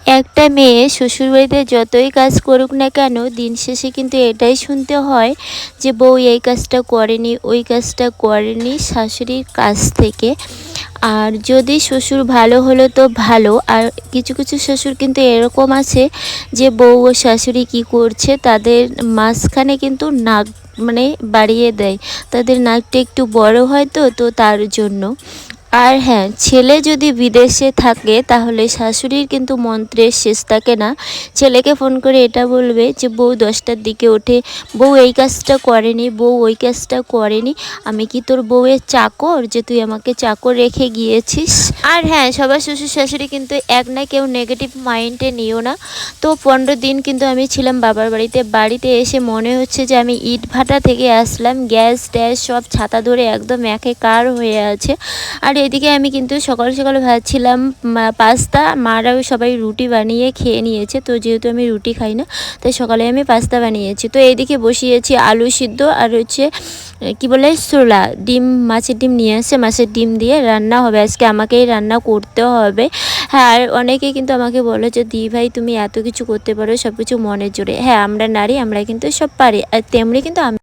একটা মেয়ে শ্বশুরবাড়িতে যতই কাজ করুক না কেন, দিন শেষে কিন্তু এটাই শুনতে হয় যে বউ এই কাজটা করেনি, ওই কাজটা করেনি শাশুড়ির কাছ থেকে। আর যদি শ্বশুর ভালো হলো তো ভালো, আর কিছু কিছু শ্বশুর কিন্তু এরকম আছে যে বউ ও শাশুড়ি কি করছে তাদের মাঝখানে কিন্তু নাক মানে বাড়িয়ে দেয়, তাদের নাকটা একটু বড় হয় তো তার জন্য। আর হ্যাঁ, ছেলে যদি বিদেশে থাকে তাহলে শাশুড়ির কিন্তু মন্ত্রের শেষ থাকে না। ছেলেকে ফোন করে এটা বলবে যে বউ 10টার দিকে ওঠে, বউ এই কাজটা করেনি, বউ ওই কাজটা করেনি, আমি কি তোর বউয়ের চাকর যে তুই আমাকে চাকর রেখে গিয়েছিস। আর হ্যাঁ, সবার শ্বশুর শাশুড়ি কিন্তু এক না, কেউ নেগেটিভ মাইন্ডে নিও না। তো 15 দিন কিন্তু আমি ছিলাম বাবার বাড়িতে। বাড়িতে এসে মনে হচ্ছে যে আমি ইট ভাটা থেকে আসলাম, গ্যাস ট্যাস সব ছাতা ধরে একদম একাকার হয়ে আছে। আর এদিকে আমি কিন্তু সকাল সকাল ভাবছিলাম পাস্তা, মারাও সবাই রুটি বানিয়ে খেয়ে নিয়েছে, তো যেহেতু আমি রুটি খাই না তাই সকালে আমি পাস্তা বানিয়েছি। তো এইদিকে বসিয়েছি আলু সিদ্ধ আর হচ্ছে কি বলে ছোলা ডিম, মাছের ডিম নিয়ে আসছে, মাছের ডিম দিয়ে রান্না হবে আজকে, আমাকেই রান্না করতে হবে। হ্যাঁ, আর অনেকেই কিন্তু আমাকে বলে যে দি ভাই তুমি এত কিছু করতে পারো, সব কিছু মনের জোরে। হ্যাঁ, আমরা নারী, আমরা কিন্তু সব পারি, আর তেমনি কিন্তু আমি